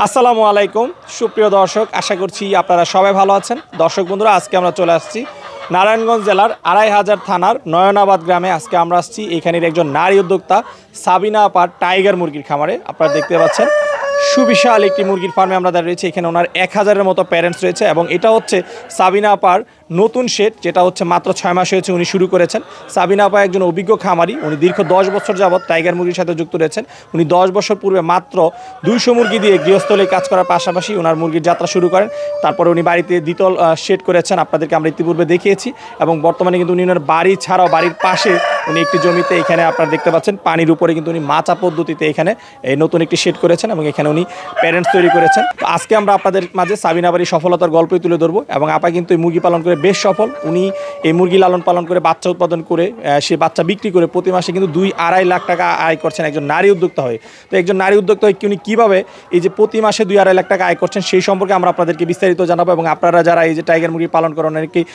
আসসালামু আলাইকুম সুপ্রিয় দর্শক, আশা করছি আপনারা সবাই ভালো আছেন। দর্শক বন্ধুরা, আজকে আমরা চলে আসছি নারায়ণগঞ্জ জেলার ২৫০০ থানার নয়নাবাদ গ্রামে। আজকে আমরা আসছি এখানের একজন নারী উদ্যোক্তা সাবিনা আপার টাইগার মুরগির খামারে। আপনারা দেখতে পাচ্ছেন সুবিশাল একটি মুরগির ফার্মে আমরা দাঁড়িয়ে রয়েছি। এখানে ওনার ১০০০-এর মতো প্যারেন্টস রয়েছে এবং এটা হচ্ছে সাবিনা আপার নতুন শেড, যেটা হচ্ছে মাত্র ৬ মাস হয়েছে উনি শুরু করেছেন। সাবিনা আপা একজন অভিজ্ঞ খামারি, উনি দীর্ঘ ১০ বছর যাবৎ টাইগার মুরগির সাথে যুক্ত রয়েছেন। উনি ১০ বছর পূর্বে মাত্র ২০০ মুরগি দিয়ে গৃহস্থলে কাজ করার পাশাপাশি ওনার মুরগির যাত্রা শুরু করেন। তারপরে উনি বাড়িতে দ্বিতল শেড করেছেন, আপনাদেরকে আমরা ইতিপূর্বে দেখিয়েছি। এবং বর্তমানে কিন্তু উনি ওনার বাড়ি ছাড়াও বাড়ির পাশে উনি একটি জমিতে, এখানে আপনারা দেখতে পাচ্ছেন পানির উপরে কিন্তু উনি মাচা পদ্ধতিতে এখানে এই নতুন একটি শেড করেছেন এবং এখানে উনি প্যারেন্টস তৈরি করেছেন। তো আজকে আমরা আপনাদের মাঝে সাবিনা বাড়ির সফলতার গল্পই তুলে ধরবো। এবং আপা কিন্তু এই মুরগি পালন করে বেশ সফল। উনি এই মুরগি লালন পালন করে বাচ্চা উৎপাদন করে সে বাচ্চা বিক্রি করে প্রতি মাসে কিন্তু ২-২.৫ লাখ টাকা আয় করছেন একজন নারী উদ্যোক্তা হয়ে। তো একজন নারী উদ্যোক্তা হয়ে উনি কীভাবে এই যে প্রতি মাসে ২-২.৫ লাখ টাকা আয় করছেন সেই সম্পর্কে আমরা আপনাদেরকে বিস্তারিত জানাবো। এবং আপনারা যারা এই যে টাইগার মুরগি পালন করেন অনেকেই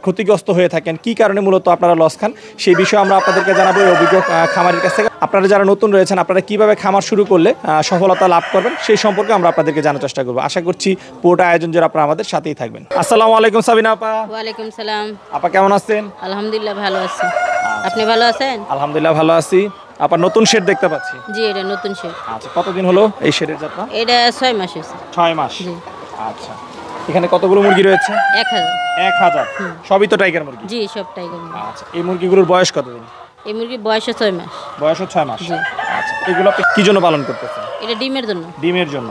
ক্ষতিগ্রস্ত হয়ে থাকেন, কী কারণে মূলত আপনারা লস খান, সেই বিষয়ে আমরা আপনাদেরকে জানাবো এই অভিজ্ঞ খামারের কাছ থেকে। আপনারা যারা নতুন রয়েছেন, আপনারা কীভাবে খামার শুরু করলে সফলতা লাভ করবেন সেই সম্পর্কে আমরা আপনাদেরকে জানার চেষ্টা করবো। আশা করছি পুরোটা আয়োজন যারা আপনারা আমাদের সাথেই থাকবেন। আসসালামু আলাইকুম সাবিনা আপা। ওয়ালাইকুম সালাম। আপা কেমন আছেন? আলহামদুলিল্লাহ ভালো আছি। আপনি ভালো আছেন? আলহামদুলিল্লাহ ভালো আছি। আপা নতুন শেড দেখতে পাচ্ছি। জি, এটা নতুন শেড। আচ্ছা, কতদিন হলো এই শেডের যাত্রা? এটা ৬ মাস হয়েছে। ৬ মাস। জি। আচ্ছা, এখানে কতগুলো মুরগি রয়েছে? ১০০০। ১০০০? সবই তো টাইগার মুরগি? জি, সব টাইগার মুরগি। আচ্ছা, এই মুরগিগুলোর বয়স কতদিন? এই মুরগির বয়স ৬ মাস। বয়সও ৬ মাস? জি। আচ্ছা, এগুলো আপনি কি জন্য পালন করতেছেন? এটা ডিমের জন্য। ডিমের জন্য?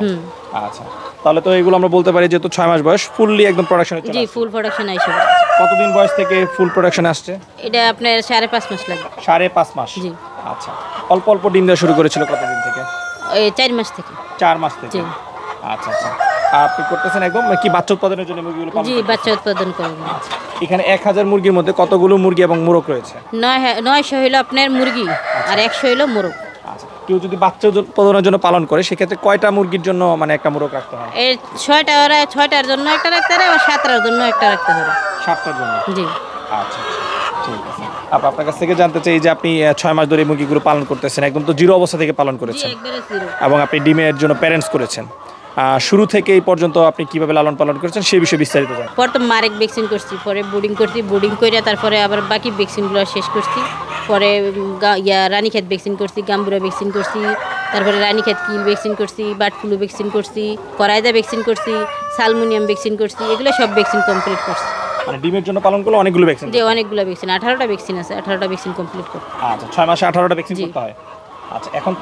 আচ্ছা, তাহলে তো এগুলো আমরা বলতে পারি যেহেতু ৬ মাস বয়স, ফুললি একদম প্রোডাকশনে চলে আসছে। জি, ফুল প্রোডাকশন আইছে। কতদিন বয়স থেকে ফুল প্রোডাকশনে আসছে? এটা আপনার ৫.৫ মাস লাগবে। ৫.৫ মাস? জি। আচ্ছা, অল্প অল্প ডিম দেওয়া শুরু করেছিল কতদিন থেকে? এই ৪ মাস থেকে। ৪ মাস থেকে? জি। আচ্ছা আচ্ছা, আপনি করতেছেন একদম কি বাচ্চা উৎপাদনের জন্য মুরগিগুলো পালন? জি, বাচ্চা উৎপাদন করেন। এখানে ১০০০ মুরগির মধ্যে কতগুলো মুরগি এবং মোরগ রয়েছে? ৯০০ হইলো আপনার মুরগি আর ১০০ হইলো মোরগ। আচ্ছা, কেউ যদি বাচ্চা উৎপাদনের জন্য পালন করে সেক্ষেত্রে কয়টা মুরগির জন্য মানে একটা মোরগ রাখতে হয়? এই ৬টার জন্য একটা রাখতে হবে আর ৭টার জন্য একটা রাখতে হবে। ৭টার জন্য? জি। আচ্ছা, ঠিক আছে। আপনার কাছ থেকে জানতে চাই যে আপনি ৬ মাস ধরে এই মুরগিগুলো পালন করতেছেন, একদম তো জিরো অবস্থা থেকে পালন করেছেন এবং আপনি ডিমের জন্য প্যারেন্টস করেছেন। শুরু থেকে এই পর্যন্ত আপনি কিভাবে লালন পালন করেছেন সেই বিষয়ে বিস্তারিত জানেন। প্রথম মারেক ভ্যাকসিন করছি, পরে বোর্ডিং করছি, বোর্ডিং করে তারপরে আবার বাকি ভ্যাকসিনগুলো শেষ করছি। পরে রানীক্ষেত ভ্যাকসিন করছি, গাম্বুরা ভ্যাকসিন করছি, তারপরে রানীক্ষেত কিল ভ্যাকসিন করছি, বার্ড ফ্লু ভ্যাকসিন করছি, করাইদা ভ্যাকসিন করছি, সালমোনিয়াম ভ্যাকসিন করছি। এগুলো সব ভ্যাকসিন কমপ্লিট করছি। মানে ডিমের জন্য পালন করলে অনেকগুলো ভ্যাকসিন? যে অনেকগুলো ভ্যাকসিন, ১৮টা ভ্যাকসিন আছে, ১৮টা ভ্যাকসিন কমপ্লিট করছি। আচ্ছা, ৬ মাসে ১৮টা ভ্যাকসিন করতে হয়? আচ্ছা, এখন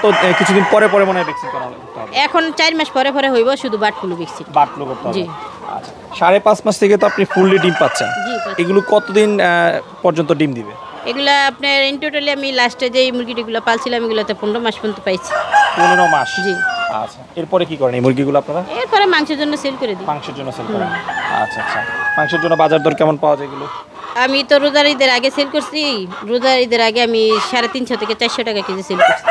তো কিছুদিন পরে পরে মনে হয় ভ্যাকসিন করা হবে? এখন ৪ মাস পরে পরে হইব শুধু bird flu vaccine. Bird flu করতে হবে? জি। আচ্ছা, ৫.৫ মাস থেকে তো আপনি ফুললি ডিম পাচ্ছেন। জি। এগুলো কতদিন পর্যন্ত ডিম দিবে? এগুলা আপনার ইন টোটালি আমি লাস্টে যে মুরগিগুলো পালছিলাম এগুলোতে ১৫ মাস পর্যন্ত পাইছি। ১৫ মাস? জি। আচ্ছা, এরপরে কি করেন এই মুরগিগুলো আপনারা? এরপরে মাংসের জন্য সেল করে দিই। মাংসের জন্য সেল করেন? আচ্ছা আচ্ছা, মাংসের জন্য বাজার দর কেমন পাওয়া যায় এগুলো? আমি তো রোজার ঈদের আগে সেল করছি। রোজার ঈদের আগে আমি ৩৫০ থেকে ৪০০ টাকা কেজি সেল করছি।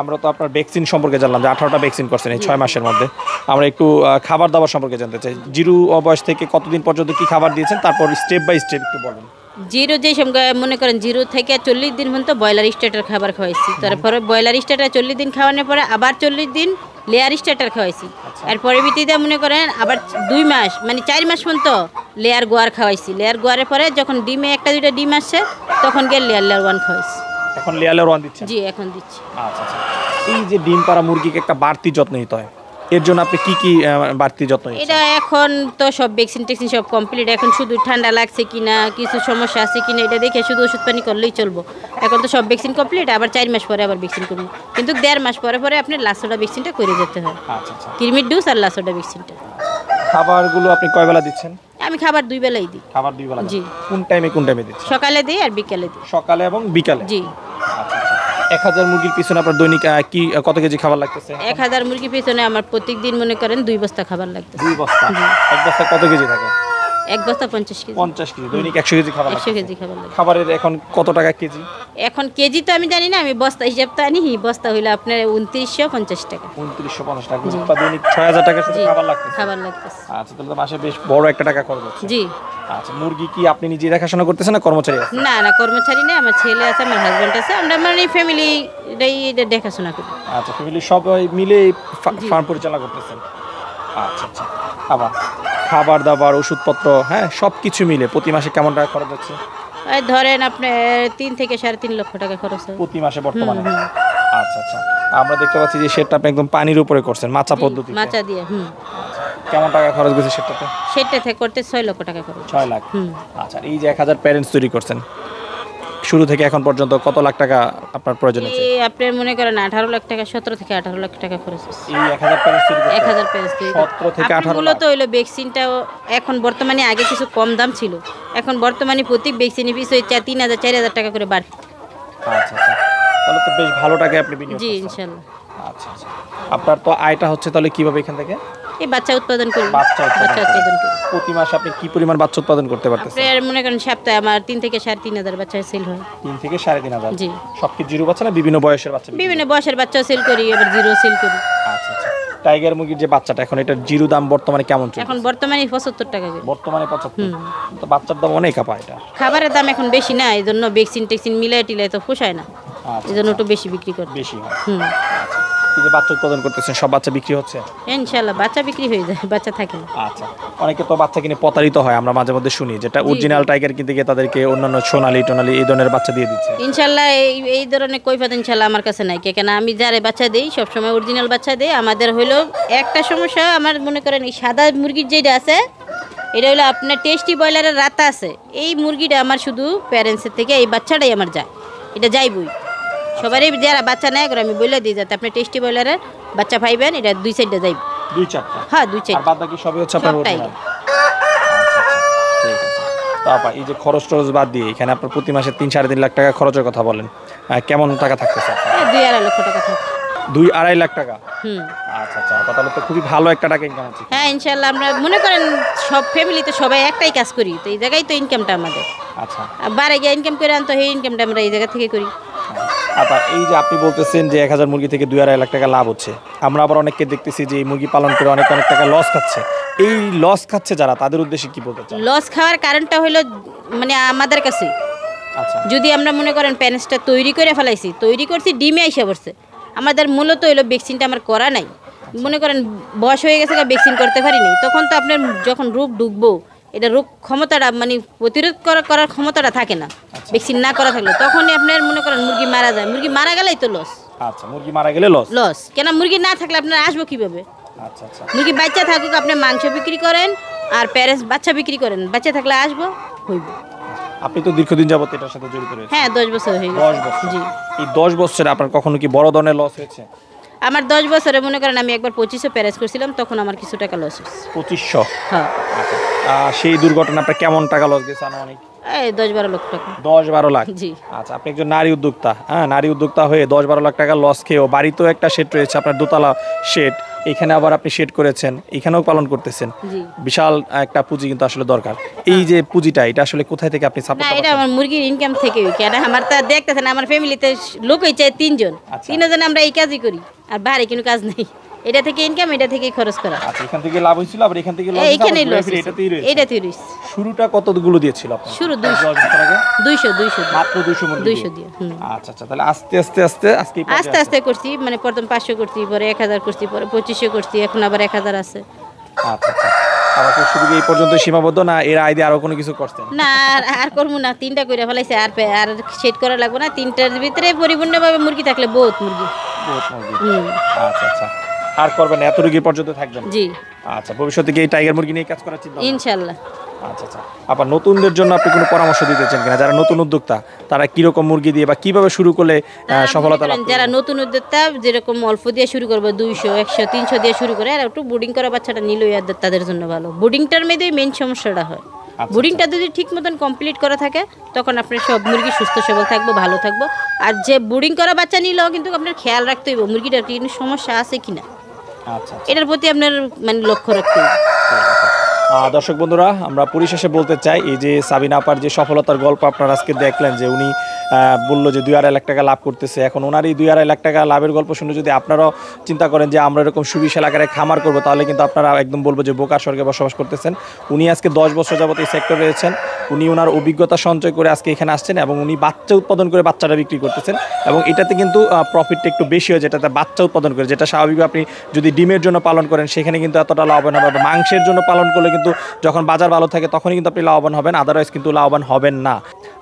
আমরা তো আপনার ভ্যাকসিন সম্পর্কে জানলাম যে ১৮টা ভ্যাকসিন করছেন এই ৬ মাসের মধ্যে। আমরা একটু খাবার দাবার সম্পর্কে জানতে চাই। জিরো বয়স থেকে কতদিন পর্যন্ত কি খাবার দিয়েছেন, তারপর স্টেপ বাই স্টেপ একটু বলেন। জিরো যে মনে করেন 0 থেকে ৪০ দিন পর্যন্ত ব্রয়লার স্টার্টার খাবার খাওয়াইছি। তারপরে ব্রয়লার স্টার্টার ৪০ দিন খাওয়ানোর পরে আবার ৪০ দিন লেয়ার স্টার্টার খাওয়াইছি। আর পরবর্তীতে মনে করেন আবার ২ মাস মানে ৪ মাস পর্যন্ত লেয়ার গোয়ার খাওয়াইছি। লেয়ার গোয়ারের পরে যখন ডিমে একটা দুইটা ডিম আসছে তখন গিয়ে লেয়ার 1 খাওয়াইছি। এখন লেয়ার 1 দিচ্ছেন? জি, এখন দিচ্ছি। আচ্ছা আচ্ছা, এই যে ডিম পাড়া মুরগিকে একটা বাড়তি যত্ন নিতে হয়, এর জন্য আপনি কি কি বাড়তি যত্ন নিচ্ছেন? এটা এখন তো সব ভ্যাকসিন টেকসিন সব কমপ্লিট। এখন শুধু ঠান্ডা লাগছে কিনা, কিছু সমস্যা আছে কিনা এটা দেখে শুধু ওষুধ পানি করলেই চলবো। এখন তো সব ভ্যাকসিন কমপ্লিট, আবার ৪ মাস পরে আবার ভ্যাকসিন করবো। কিন্তু ১.৫ মাস পরে পরে আপনার লাসোডা ভ্যাকসিনটা করে যেতে হয়। আচ্ছা আচ্ছা, কৃমির ডোজ আর লাসোডা ভ্যাকসিনটা। খাবারগুলো আপনি কয় বেলা দিচ্ছেন? আমি খাবার ২ বেলাই দিই। খাবার 2 বেলা? জি। কোন টাইমে দিচ্ছেন? সকালে দিই আর বিকালে দিই। সকালে এবং বিকালে? জি। আচ্ছা আচ্ছা, ১০০০ মুরগির পিছনে আপনার দৈনিক কি কত কেজি খাবার লাগতেছে? ১০০০ মুরগির পিছনে আমার প্রত্যেক দিন মনে করেন ২ বস্তা খাবার লাগতেছে। 2 বস্তা? এক বস্তা কত কেজি থাকে? এক বস্তা 50 কেজি। 50 কেজি দৈনিক 100 কেজি খাবার 100 কেজি খাবার লাগে। খাবারের এখন কত টাকা কেজি? এখন কেজি তো আমি জানি না, আমি বস্তা হিসাব তো আনি। বস্তা হইলো আপনার 2950 টাকা। 2950 টাকা বা দৈনিক 6000 টাকা শুধু জি, খাবার লাগতেছে। খাবার লাগতেছে। আচ্ছা, তাহলে তো মাসে বেশ বড় একটা টাকা খরচ হচ্ছে। জি। আচ্ছা, মুরগি কি আপনি নিজে দেখাশোনা করতেছেন না কর্মচারী আছে? না না, কর্মচারী না, আমার ছেলে আছে, আমার হাজবেন্ড আছে, আমরা মানে ফ্যামিলি এটা দেখাশোনা করি। আচ্ছা, ফ্যামিলি সবাই মিলে ফার্ম পরিচালনা করতেছেন। আচ্ছা আচ্ছা। আবার খাবার দাবার ওষুধপত্র হ্যাঁ সব কিছু মিলে প্রতি মাসে কেমন টাকা খরচ হচ্ছে? এই ধরেন আপনার 3 থেকে 3.5 লক্ষ টাকা খরচ হয় প্রতি মাসে বর্তমানে। হুম। আচ্ছা আচ্ছা। আমরা দেখতে পাচ্ছি যে সেটটা আপনি একদম পানির উপরে করছেন মাচা পদ্ধতি। মাচা দিয়ে। কেমন টাকা খরচ গেছে সেটাতে? সেটা থেকে করতে 6 লক্ষ টাকা খরচ। 6 লাখ। আচ্ছা, এই যে 1000 প্যারেন্টস তৈরি করছেন, শুরু থেকে এখন পর্যন্ত কত লাখ টাকা আপনার প্রয়োজন আছে? এই আপনি মনে করেন 18 লাখ টাকা, 17 থেকে 18 লাখ টাকা খরচ হচ্ছে। এই 1000 প্যারেন্টস তৈরি করতে 1000 পেজ দিয়ে 17 থেকে 18 লাখ। মূলত হইলো ভ্যাকসিনটাও এখন বর্তমানে আগে কিছু কম দাম ছিল, এখন বর্তমানে প্রতি ভ্যাকসিনের পিছু 3000 4000 টাকা করে বাড়ছে। আচ্ছা আচ্ছা, তাহলে তো বেশ ভালো টাকা আপনি বিনিয়োগ জি করছেন। ইনশাআল্লাহ। আচ্ছা আচ্ছা। আপনার তো আয়টা হচ্ছে তাহলে কিভাবে এখান থেকে? এই বাচ্চা উৎপাদন করি। বাচ্চা উৎপাদন উৎপাদন করি। প্রতি মাসে আপনি কি পরিমাণ বাচ্চা উৎপাদন করতে পারতেছেন? আপনার মনে করেন সপ্তাহে আমার 3 থেকে 3500 বাচ্চা সেল হয়। 3 থেকে 3500। জি। সব কি জিরো বাচ্চা না বিভিন্ন বয়সের বাচ্চা? বিভিন্ন বয়সের বাচ্চা সেল করি, আবার জিরো সেল করি। আচ্ছা আচ্ছা। টাইগার মুরগির যে বাচ্চাটা এখন এটার জিরো দাম বর্তমানে কেমন চলছে? এখন বর্তমানে 75 টাকা করে। বর্তমানে 75। তো বাচ্চার দাম অনেক আপা এটা। খাবারের দাম এখন বেশি না, এই জন্য ভ্যাকসিন টেকসিন মিলাই টিলাই তো পোষায় না, আচ্ছা, এই জন্য একটু বেশি বিক্রি করি। বেশি হয়। আচ্ছা। এই যে বাচ্চা উৎপাদন করতেছেন সব বাচ্চা বিক্রি হচ্ছে? ইনশাআল্লাহ বাচ্চা বিক্রি হয়ে যায়, বাচ্চা থাকে না। আচ্ছা, অনেকে তো বাচ্চা কিনে প্রতারিত হয়, আমরা মাঝে মধ্যে শুনি, যেটা অরিজিনাল টাইগার কিনতে গিয়ে তাদেরকে অন্যান্য সোনালি টোনালি এই ধরনের বাচ্চা দিয়ে দিচ্ছে। ইনশাআল্লাহ এই ধরনের কৈফিয়ত ইনশাআল্লাহ আমার কাছে নাই, কেন আমি যারে বাচ্চা দেই সবসময় অরিজিনাল বাচ্চা দেই। আমাদের হইলো একটা সমস্যা, আমার মনে করেন এই সাদা মুরগির যেটা আছে এটা হলো আপনার টেস্টি ব্রয়লারের রাতা আছে, এই মুরগিটা আমার শুধু প্যারেন্টসের থেকে এই বাচ্চাটাই আমার যায়, এটা যাইবই সবারই যারা বাচ্চা নেয় করে আমি বলে দিই যাতে আপনি টেস্টি ব্রয়লারের বাচ্চা পাইবেন, এটা 2 সাইডে যাইব। 2-4টা? হ্যাঁ 2 আর সাইড। বাদ বাকি সবই হচ্ছে আপনার সবটাই। অরিজিনাল। ঠিক আছে। তারপর এই যে খরচ টরচ বাদ দিয়ে এখানে আপনার প্রতি মাসে 3-3.5 লাখ টাকা খরচের কথা বলেন, কেমন টাকা থাকতেছে? 2-2.5 লক্ষ টাকা থাকে। 2-2.5 লাখ টাকা। হুম। আচ্ছা আচ্ছা, তাহলে তো খুবই ভালো একটা টাকা ইনকাম হচ্ছে। হ্যাঁ ইনশাআল্লাহ, আমরা মনে করেন সব ফ্যামিলিতে সবাই একটাই কাজ করি, তো এই জায়গায় তো ইনকামটা আমাদের। আচ্ছা। আর বাইরে গিয়ে ইনকাম করে আনতো, সেই ইনকামটা আমরা এই জায়গা থেকে করি। আচ্ছা, এই যে আপনি বলতেছেন যে 1000 মুরগি থেকে 2-2.5 লাখ টাকা লাভ হচ্ছে, আমরা আবার অনেককে দেখতেছি যে এই মুরগি পালন করে অনেক অনেক টাকা লস খাচ্ছে। এই লস খাচ্ছে যারা, তাদের উদ্দেশ্যে কি বলতে চান? লস খাওয়ার কারণটা হলো মানে আমাদের কাছে আচ্ছা যদি আমরা মনে করেন প্যারেন্টসটা তৈরি করে ফেলাইছি, তৈরি করছি ডিমে আইসা পড়ছে, আমাদের মূলত হইলো ভ্যাকসিনটা আমার করা নাই। মনে করেন বয়স হয়ে গেছে, ভ্যাকসিন করতে পারিনি, তখন তো আপনার যখন রোগ ঢুকবো এটা রোগ ক্ষমতাটা মানে প্রতিরোধ করার ক্ষমতাটা থাকে না ভ্যাকসিন না করা থাকলে, তখনই আপনার মনে করেন মুরগি মারা যায়। মুরগি মারা গেলেই তো লস। আচ্ছা, মুরগি মারা গেলে লস? লস কেন, মুরগি না থাকলে আপনার আসবো কিভাবে? আচ্ছা আচ্ছা। মুরগি বাচ্চা থাকুক, আপনি মাংস বিক্রি করেন আর প্যারেন্টস বাচ্চা বিক্রি করেন, বাচ্চা থাকলে আসবো হইব। আপনি তো দীর্ঘদিন যাবত এটার সাথে জড়িত রয়েছেন। হ্যাঁ 10 বছর হয়ে 10 গেছে। বছর। জি। এই 10 বছরে আপনার কখনো কি বড় ধরনের লস হয়েছে? আমার 10 বছরে মনে করেন আমি একবার 2500 প্যারেজ করছিলাম, তখন আমার কিছু টাকা লস হচ্ছে। 2500? হ্যাঁ। আচ্ছা, সেই দুর্ঘটনা আপনার কেমন টাকা লস গেছে আনুমানিক? এই 10-12 লক্ষ টাকা। 10-12 লাখ? জি। আচ্ছা, আপনি একজন নারী উদ্যোক্তা, হ্যাঁ নারী উদ্যোক্তা হয়ে 10-12 লাখ টাকা লস খেয়েও বাড়িতেও একটা শেড রয়েছে আপনার, দোতলা শেড, এখানে আবার আপনি শেড করেছেন, এখানেও পালন করতেছেন, জি। বিশাল একটা পুঁজি কিন্তু আসলে দরকার। এই যে পুঁজিটা, এটা আসলে কোথায় থেকে আপনি না সাপোর্ট এটা আমার মুরগির ইনকাম থেকে, কেন আমার তো দেখতেছেন আমার ফ্যামিলিতে লোক হয়েছে 3 জন, আচ্ছা। 3 জন আমরা এই কাজই করি, আর বাইরে কোনো কাজ নেই, এটা থেকে ইনকাম, এটা থেকেই খরচ করা। আচ্ছা, এখান থেকে লাভ হয়েছিল আবার এখান থেকে লস এইখানেই লস, এটাতেই রয়েছে। এটাতেই রয়েছে। শুরুটা কতগুলো দিয়েছিল আপনার? শুরু 10 বছর আগে 200 মাত্র 200 মুরগি 200 দিয়ে। আচ্ছা আচ্ছা, তাহলে আস্তে আস্তে আস্তে আজকে এই পর্যায়ে আস্তে আস্তে করছি, মানে প্রথম 500 করছি, পরে 1000 করছি, পরে 2500 করছি, এখন আবার 1000 আছে। আচ্ছা আচ্ছা। আমাকে শুধু কি এই পর্যন্ত সীমাবদ্ধ না, এর আইডিয়া আরো কোনো কিছু করছেন? না আর করবো না, 3টা করে ফেলাইছে, আর সেট করা লাগবে না, 3টার ভিতরে পরিপূর্ণভাবে মুরগি থাকলে বহুত মুরগি। বহুত মুরগি। আচ্ছা আচ্ছা, আর করবেন না, এত রুগী পর্যন্ত থাকবেন? জি। আচ্ছা, ভবিষ্যতে কি এই টাইগার মুরগি নিয়ে কাজ করার চিন্তা? ইনশাআল্লাহ। আচ্ছা আচ্ছা। আবার নতুনদের জন্য আপনি কোনো পরামর্শ দিতে চান কিনা, যারা নতুন উদ্যোক্তা, তারা কিরকম মুরগি দিয়ে বা কিভাবে শুরু করলে সফলতা লাভ করবে? যারা নতুন উদ্যোক্তা যেরকম অল্প দিয়ে শুরু করবে, 200 100 300 দিয়ে শুরু করে, আর একটু বোর্ডিং করা বাচ্চাটা নিলেই তাদের জন্য ভালো। বোর্ডিংটার মধ্যে মেইন সমস্যাটা হয়, বোর্ডিংটা যদি ঠিক মতন কমপ্লিট করা থাকে তখন আপনার সব মুরগি সুস্থ সবল থাকবো, ভালো থাকবো। আর যে বোর্ডিং করা বাচ্চা নিলেও কিন্তু আপনার খেয়াল রাখতে হইব মুরগিটার কি সমস্যা আছে কিনা, আচ্ছা, এটার প্রতি আপনার মানে লক্ষ্য রাখতে হবে। দর্শক বন্ধুরা, আমরা পরিশেষে বলতে চাই এই যে সাবিনা আপার যে সফলতার গল্প আপনারা আজকে দেখলেন, যে উনি বললো যে 2-2.5 লাখ টাকা লাভ করতেছে। এখন ওনার এই 2-2.5 লাখ টাকা লাভের গল্প শুনে যদি আপনারাও চিন্তা করেন যে আমরা এরকম সুবিশাল আকারে খামার করবো, তাহলে কিন্তু আপনারা একদম বলবো যে বোকার স্বর্গে বসবাস করতেছেন। উনি আজকে 10 বছর যাবত এই সেক্টরে রয়েছেন, উনি ওনার অভিজ্ঞতা সঞ্চয় করে আজকে এখানে আসছেন এবং উনি বাচ্চা উৎপাদন করে বাচ্চাটা বিক্রি করতেছেন এবং এটাতে কিন্তু প্রফিটটা একটু বেশি হয়, যেটাতে বাচ্চা উৎপাদন করে, যেটা স্বাভাবিকভাবে আপনি যদি ডিমের জন্য পালন করেন সেখানে কিন্তু এতটা লাভবান হবে, বা মাংসের জন্য পালন করলে কিন্তু যখন বাজার ভালো থাকে তখনই কিন্তু আপনি লাভবান হবেন, আদারওয়াইজ কিন্তু লাভবান হবেন না।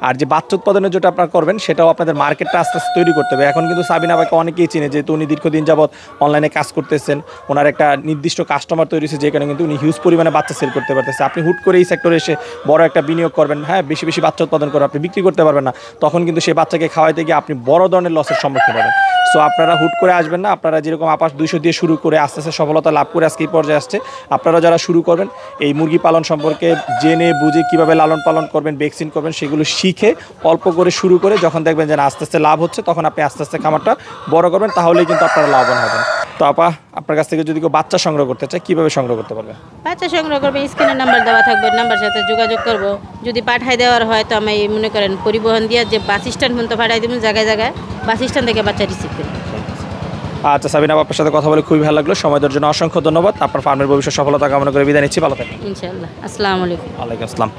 আর যে বাচ্চা উৎপাদনের যেটা আপনারা করবেন সেটাও আপনাদের মার্কেটটা আস্তে আস্তে তৈরি করতে হবে। এখন কিন্তু সাবিনা ভাইকে অনেকেই চিনে, যেহেতু উনি দীর্ঘদিন যাবৎ অনলাইনে কাজ করতেছেন, ওনার একটা নির্দিষ্ট কাস্টমার তৈরি হয়েছে, যেখানে কিন্তু উনি হিউজ পরিমাণে বাচ্চা সেল করতে পারতেছে। আপনি হুট করে এই সেক্টরে এসে বড় একটা বিনিয়োগ করবেন, হ্যাঁ বেশি বেশি বাচ্চা উৎপাদন করে আপনি বিক্রি করতে পারবেন না, তখন কিন্তু সেই বাচ্চাকে খাওয়াইতে গিয়ে আপনি বড় ধরনের লসের সম্মুখীন হবেন। সো আপনারা হুট করে আসবেন না, আপনারা যেরকম আপাস 200 দিয়ে শুরু করে আস্তে আস্তে সফলতা লাভ করে আজকে এই পর্যায়ে আসছে, আপনারা যারা শুরু করবেন এই মুরগি পালন সম্পর্কে জেনে বুঝে কীভাবে লালন পালন করবেন, ভ্যাকসিন করবেন, সেগুলো শিখে অল্প করে শুরু করে যখন দেখবেন যে আস্তে আস্তে লাভ হচ্ছে, তখন আপনি আস্তে আস্তে খামারটা বড় করবেন, তাহলেই কিন্তু আপনারা লাভবান হবেন। তো আপা, আপনার কাছ থেকে যদি কেউ বাচ্চা সংগ্রহ করতে চায় কীভাবে সংগ্রহ করতে পারবে? বাচ্চা সংগ্রহ করবে, স্ক্রিনে নাম্বার দেওয়া থাকবে, নাম্বার সাথে যোগাযোগ করব। যদি পাঠাই দেওয়ার হয় তো আমি মনে করেন পরিবহন দিয়ে যে বাস স্ট্যান্ড পর্যন্ত পাঠাই দেবেন, জায়গায় জায়গায় বাস স্ট্যান্ড থেকে বাচ্চা রিসিভ করি। আচ্ছা সাবিনা, আপনার সাথে কথা বলে খুবই ভালো লাগলো, সময় দেওয়ার জন্য অসংখ্য ধন্যবাদ। আপনার ফার্মের ভবিষ্যৎ সফলতা কামনা করে বিদায় নিচ্ছি, ভালো থাকবেন ইনশাআল্লাহ। আসসালামু আলাইকুম। ওয়ালাইকুম আসসালাম।